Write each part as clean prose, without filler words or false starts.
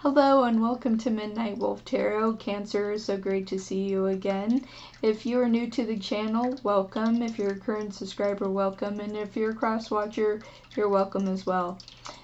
Hello and welcome to Midnight Wolf Tarot. Cancer, so great to see you again. If you are new to the channel, welcome. If you're a current subscriber, welcome. And if you're a cross-watcher, you're welcome as well.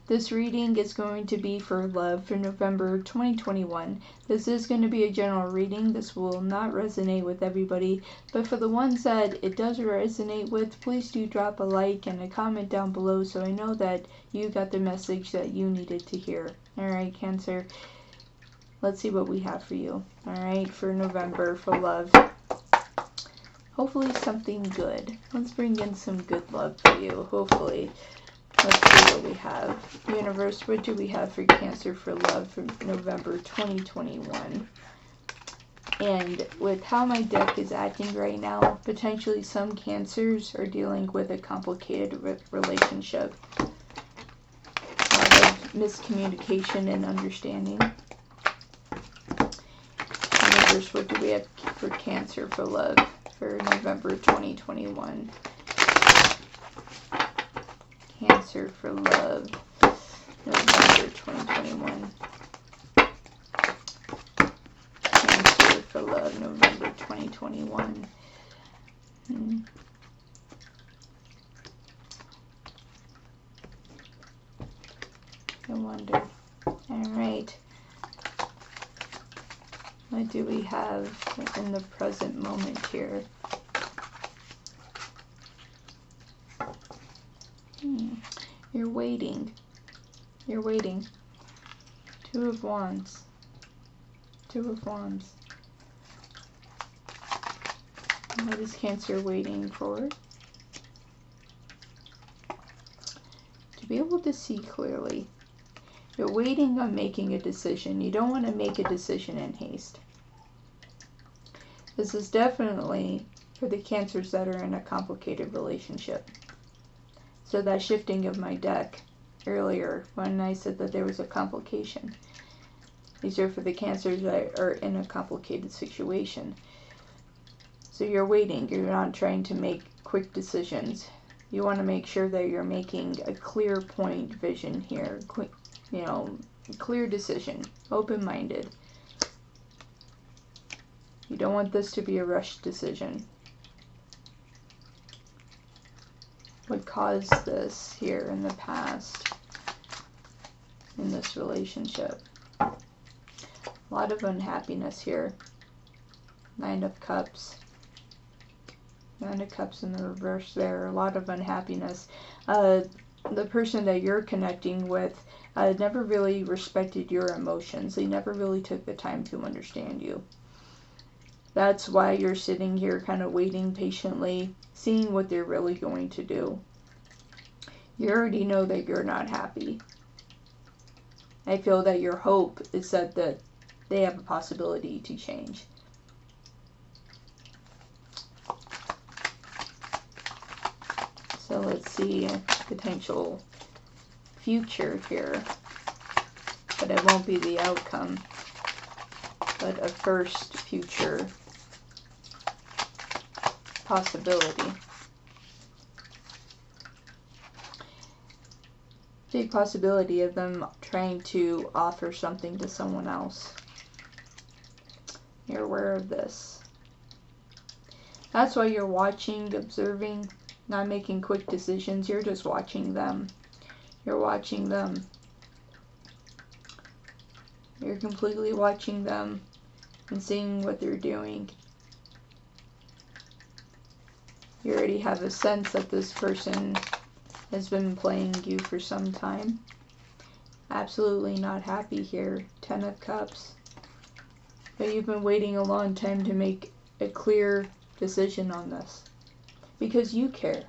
This reading is going to be for love for November 2021. This is going to be a general reading. This will not resonate with everybody, but for the ones that it does resonate with, please do drop a like and a comment down below so I know that you got the message that you needed to hear. Alright, Cancer, let's see what we have for you. Alright, for November, for love. Hopefully something good. Let's bring in some good love for you, hopefully. Let's see what we have. Universe, what do we have for Cancer for love for November 2021? And with how my deck is acting right now, potentially some Cancers are dealing with a complicated relationship. Miscommunication and understanding. Universe, what do we have for Cancer for love for November 2021? Cancer for love, November 2021. Cancer for love, November 2021. I wonder. Alright. What do we have in the present moment here? You're waiting. You're waiting. Two of Wands. Two of Wands. What is Cancer waiting for? To be able to see clearly. You're waiting on making a decision. You don't want to make a decision in haste. This is definitely for the Cancers that are in a complicated relationship. So that shifting of my deck earlier when I said that there was a complication. These are for the Cancers that are in a complicated situation. So you're waiting. You're not trying to make quick decisions. You want to make sure that you're making a clear point vision here. Clear decision. Open-minded. You don't want this to be a rushed decision. What caused this here in the past in this relationship? A lot of unhappiness here. Nine of Cups. Nine of Cups in the reverse there. A lot of unhappiness. The person that you're connecting with never really respected your emotions. They never really took the time to understand you. That's why you're sitting here kind of waiting patiently, seeing what they're really going to do. You already know that you're not happy. I feel that your hope is that they have a possibility to change. So let's see a potential future here. But it won't be the outcome. But a first future possibility. Big possibility of them trying to offer something to someone else. You're aware of this. That's why you're watching, observing, not making quick decisions. You're just watching them. You're watching them. You're completely watching them and seeing what they're doing. You already have a sense that this person has been playing you for some time. Absolutely not happy here. 10 of Cups. But you've been waiting a long time to make a clear decision on this. Because you care.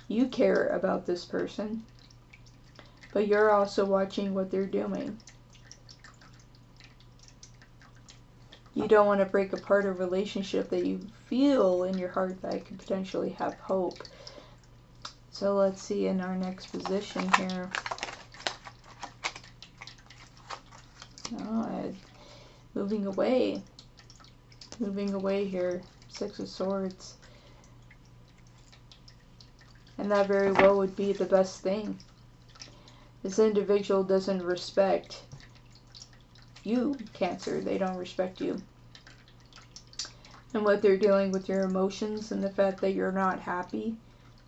You care about this person. But you're also watching what they're doing. You don't want to break apart a relationship that you feel in your heart that could potentially have hope. So let's see in our next position here. Moving away. Moving away here. 6 of Swords. And that very well would be the best thing. This individual doesn't respect you, Cancer. They don't respect you. And what they're dealing with your emotions and the fact that you're not happy.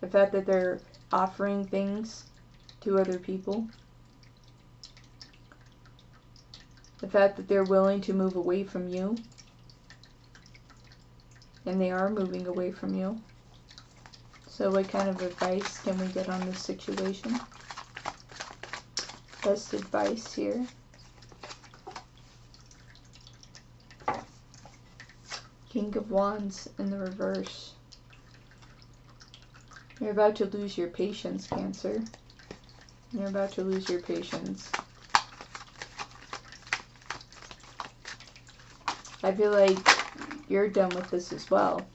The fact that they're offering things to other people. The fact that they're willing to move away from you. And they are moving away from you. So what kind of advice can we get on this situation? Best advice here. King of Wands in the reverse. You're about to lose your patience, Cancer. You're about to lose your patience. I feel like you're done with this as well.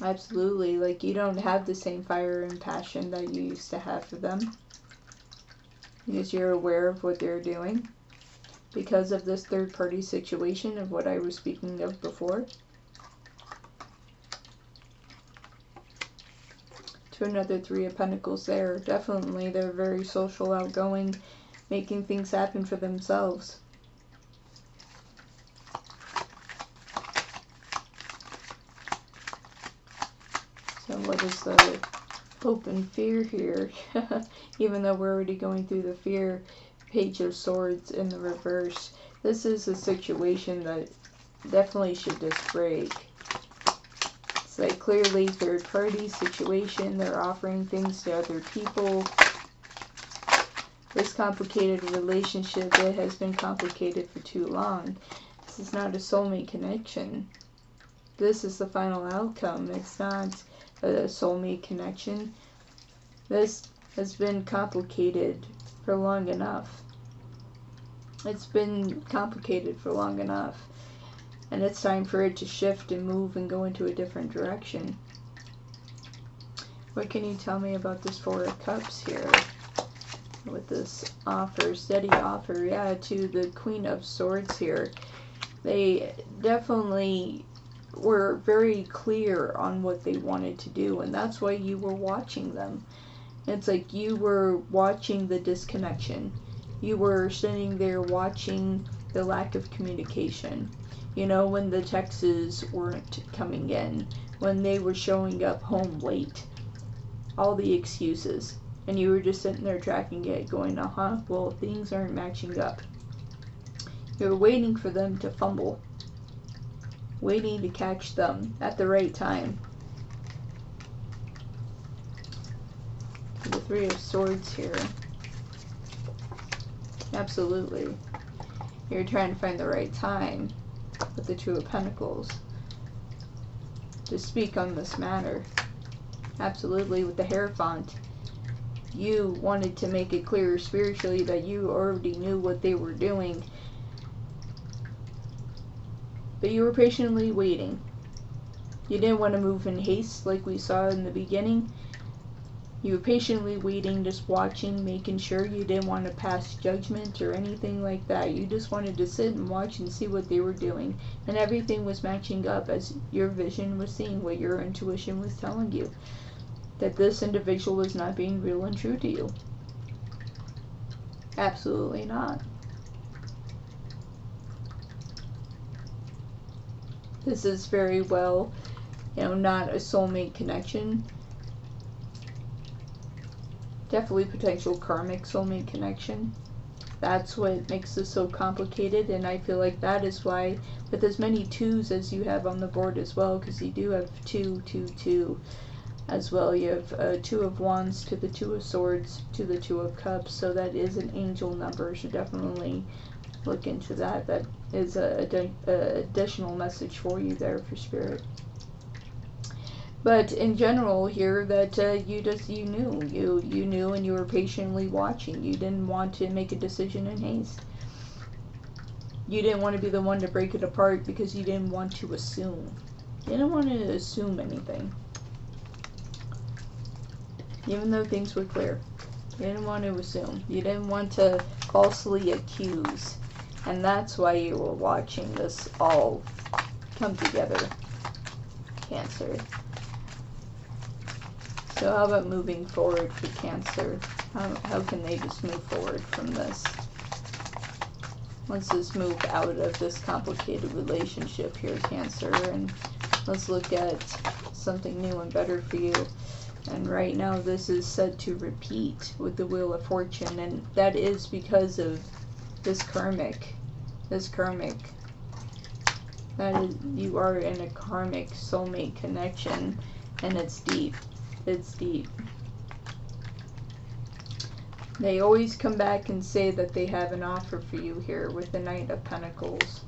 Absolutely. Like, you don't have the same fire and passion that you used to have for them. Because you're aware of what they're doing. Because of this third-party situation of what I was speaking of before. To another Three of Pentacles there. Definitely, they're very social, outgoing, making things happen for themselves. So what is the hope and fear here? Even though we're already going through the fear. Page of Swords in the reverse. This is a situation that definitely should just break. It's like clearly third party situation. They're offering things to other people. This complicated relationship, it has been complicated for too long. This is not a soulmate connection. This is the final outcome. It's not a soulmate connection. This has been complicated for long enough. It's been complicated for long enough. And it's time for it to shift and move and go into a different direction. What can you tell me about this Four of Cups here? With this offer, steady offer, yeah, to the Queen of Swords here. They definitely were very clear on what they wanted to do. And that's why you were watching them. It's like you were watching the disconnection. You were sitting there watching the lack of communication. You know, when the texts weren't coming in. When they were showing up home late. All the excuses. And you were just sitting there tracking it, going, well, things aren't matching up. You were waiting for them to fumble. Waiting to catch them at the right time. The Three of Swords here. Absolutely. You're trying to find the right time with the Two of Pentacles to speak on this matter. Absolutely, with the Hierophant. You wanted to make it clear spiritually that you already knew what they were doing. But you were patiently waiting. You didn't want to move in haste like we saw in the beginning. You were patiently waiting, just watching, making sure. You didn't want to pass judgment or anything like that. You just wanted to sit and watch and see what they were doing. And everything was matching up as your vision was seeing, what your intuition was telling you. That this individual is not being real and true to you. Absolutely not. This is very well, not a soulmate connection. Definitely potential karmic soulmate connection. That's what makes this so complicated, and I feel like that is why, with as many twos as you have on the board as well, because you do have 2, 2, 2 as well. You have Two of Wands to the Two of Swords to the Two of Cups, so that is an angel number, so definitely look into that. That is a additional message for you there for Spirit. But in general here, that you knew and you were patiently watching. You didn't want to make a decision in haste. You didn't want to be the one to break it apart because you didn't want to assume. You didn't want to assume anything. Even though things were clear. You didn't want to assume. You didn't want to falsely accuse. And that's why you were watching this all come together, Cancer. So how about moving forward for Cancer? How can they just move forward from this? Let's just move out of this complicated relationship here, Cancer, and let's look at something new and better for you. And right now this is set to repeat with the Wheel of Fortune, and that is because of this karmic. That is, you are in a karmic soulmate connection, and it's deep. It's deep. They always come back and say that they have an offer for you here with the Knight of Pentacles.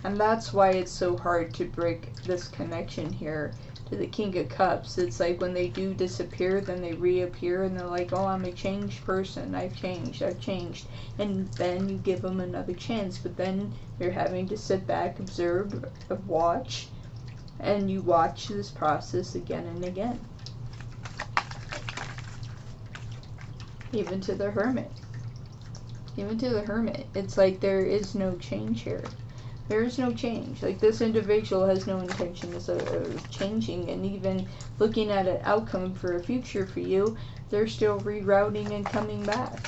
And that's why it's so hard to break this connection here to the King of Cups. It's like when they do disappear, then they reappear and they're like, oh, I'm a changed person. I've changed. And then you give them another chance. But then you're having to sit back, observe, watch. And you watch this process again and again. Even to the Hermit. Even to the Hermit. It's like there is no change here. There is no change. Like, this individual has no intentions of changing, and even looking at an outcome for a future for you, they're still rerouting and coming back.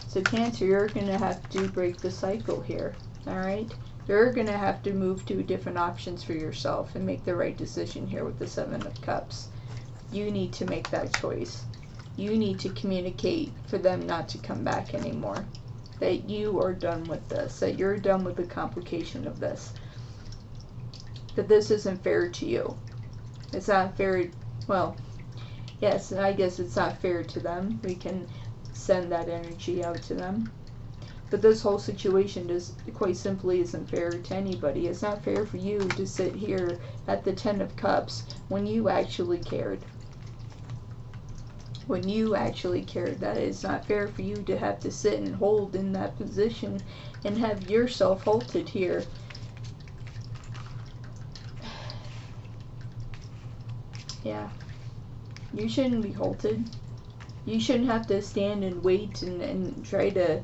So Cancer, you're going to have to break the cycle here. Alright? You're going to have to move to different options for yourself and make the right decision here with the Seven of Cups. You need to make that choice. You need to communicate for them not to come back anymore. That you are done with this. That you're done with the complication of this. That this isn't fair to you. It's not fair. Well, yes, I guess it's not fair to them. We can send that energy out to them. But this whole situation just quite simply isn't fair to anybody. It's not fair for you to sit here at the Ten of Cups when you actually cared. When you actually cared. That is not fair for you to have to sit and hold in that position and have yourself halted here. Yeah. You shouldn't be halted. You shouldn't have to stand and wait and try to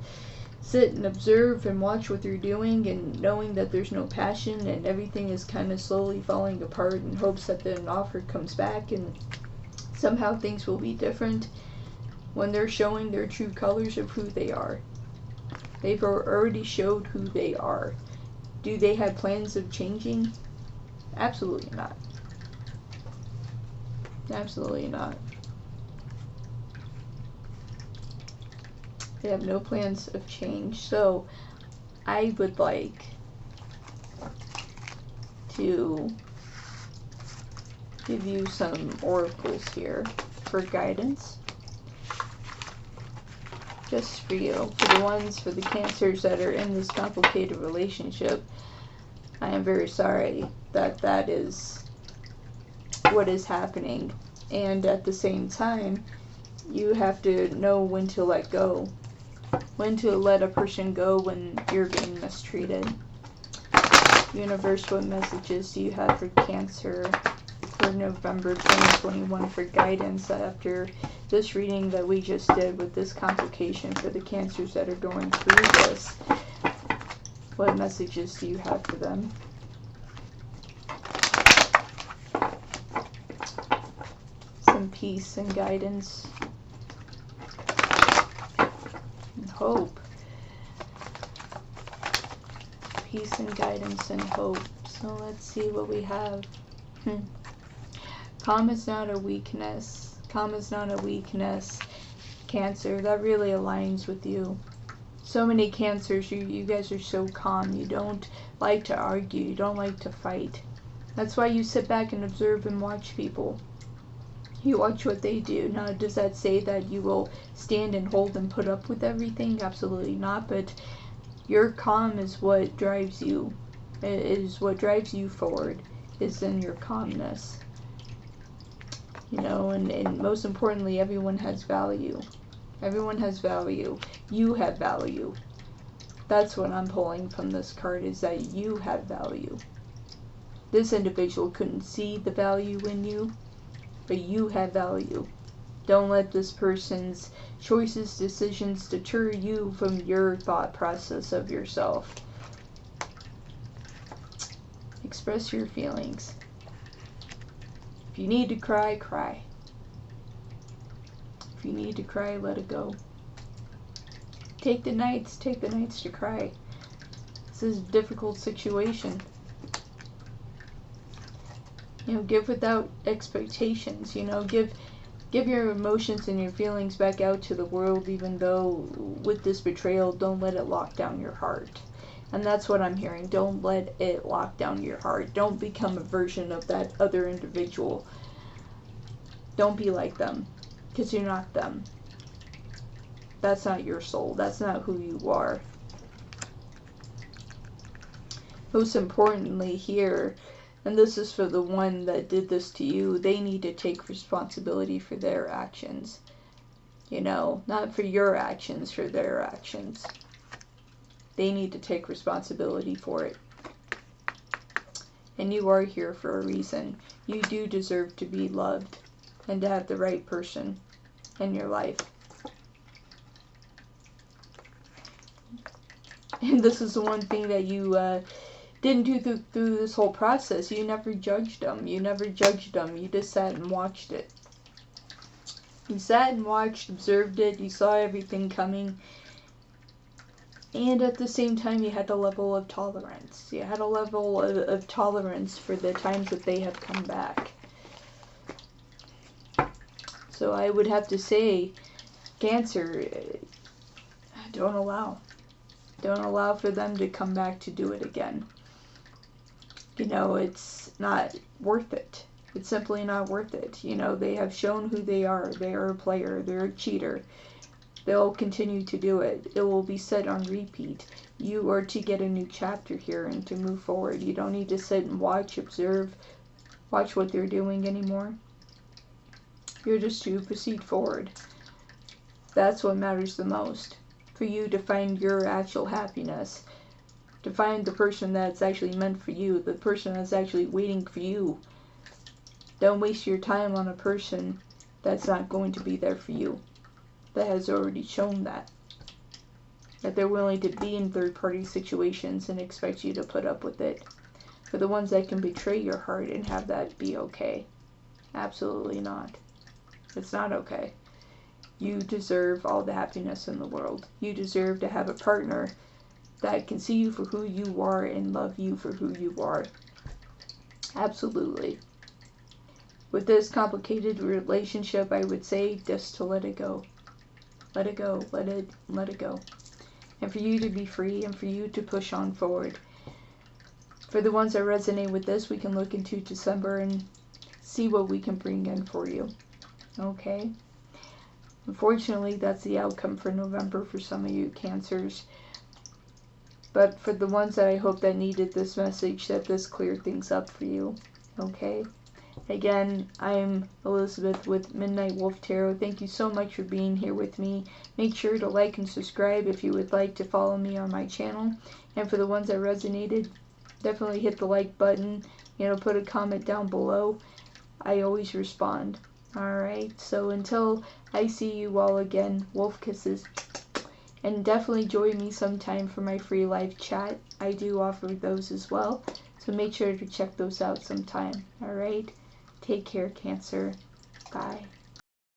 sit and observe and watch what you're doing, and knowing that there's no passion and everything is kind of slowly falling apart in hopes that an offer comes back and somehow things will be different, when they're showing their true colors of who they are. They've already showed who they are. Do they have plans of changing? Absolutely not. Absolutely not. They have no plans of change. So I would like to give you some oracles here for guidance. Just for you. For the ones, for the Cancers that are in this complicated relationship, I am very sorry that that is what is happening. And at the same time, you have to know when to let go. When to let a person go when you're being mistreated. Universe, what messages do you have for Cancer for November 2021 for guidance after this reading that we just did with this complication for the Cancers that are going through this? What messages do you have for them? Some peace and guidance. And hope. Peace and guidance and hope. So let's see what we have. Calm is not a weakness. Calm is not a weakness. Cancer, that really aligns with you. So many Cancers, you guys are so calm. You don't like to argue. You don't like to fight. That's why you sit back and observe and watch people. You watch what they do. Now, does that say that you will stand and hold and put up with everything? Absolutely not. But your calm is what drives you. It is what drives you forward. Is in your calmness. You know, and most importantly, everyone has value. Everyone has value. You have value. That's what I'm pulling from this card, is that you have value. This individual couldn't see the value in you, but you have value. Don't let this person's choices, decisions deter you from your thought process of yourself. Express your feelings. If you need to cry, cry. If you need to cry, let it go. Take the nights to cry. This is a difficult situation. You know, give without expectations. You know, give your emotions and your feelings back out to the world, even though with this betrayal, don't let it lock down your heart. And that's what I'm hearing. Don't let it lock down your heart. Don't become a version of that other individual. Don't be like them, because you're not them. That's not your soul. That's not who you are. Most importantly here, and this is for the one that did this to you, they need to take responsibility for their actions. You know, not for your actions, for their actions. They need to take responsibility for it. And you are here for a reason. You do deserve to be loved and to have the right person in your life. And this is the one thing that you didn't do through this whole process. You never judged them. You never judged them. You just sat and watched it. You sat and watched, observed it. You saw everything coming. And at the same time, you had a level of tolerance. You had a level of tolerance for the times that they have come back. So I would have to say, Cancer, don't allow. Don't allow for them to come back to do it again. You know, it's not worth it. It's simply not worth it. You know, they have shown who they are. They are a player. They're a cheater. They'll continue to do it. It will be set on repeat. You are to get a new chapter here and to move forward. You don't need to sit and watch, observe, watch what they're doing anymore. You're just to proceed forward. That's what matters the most. For you to find your actual happiness. To find the person that's actually meant for you. The person that's actually waiting for you. Don't waste your time on a person that's not going to be there for you. That has already shown that they're willing to be in third-party situations and expect you to put up with it. For the ones that can betray your heart and have that be okay. Absolutely not. It's not okay. You deserve all the happiness in the world. You deserve to have a partner that can see you for who you are and love you for who you are. Absolutely. With this complicated relationship, I would say just to let it go. Let it go. Let it go. And for you to be free and for you to push on forward. For the ones that resonate with this, we can look into December and see what we can bring in for you. Okay? Unfortunately, that's the outcome for November for some of you Cancers. But for the ones that I hope that needed this message, that this cleared things up for you. Okay? Again, I'm Elizabeth with Midnight Wolf Tarot. Thank you so much for being here with me. Make sure to like and subscribe if you would like to follow me on my channel. And for the ones that resonated, definitely hit the like button. You know, put a comment down below. I always respond. Alright, so until I see you all again, wolf kisses. And definitely join me sometime for my free live chat. I do offer those as well. So make sure to check those out sometime. Alright? Take care, Cancer. Bye.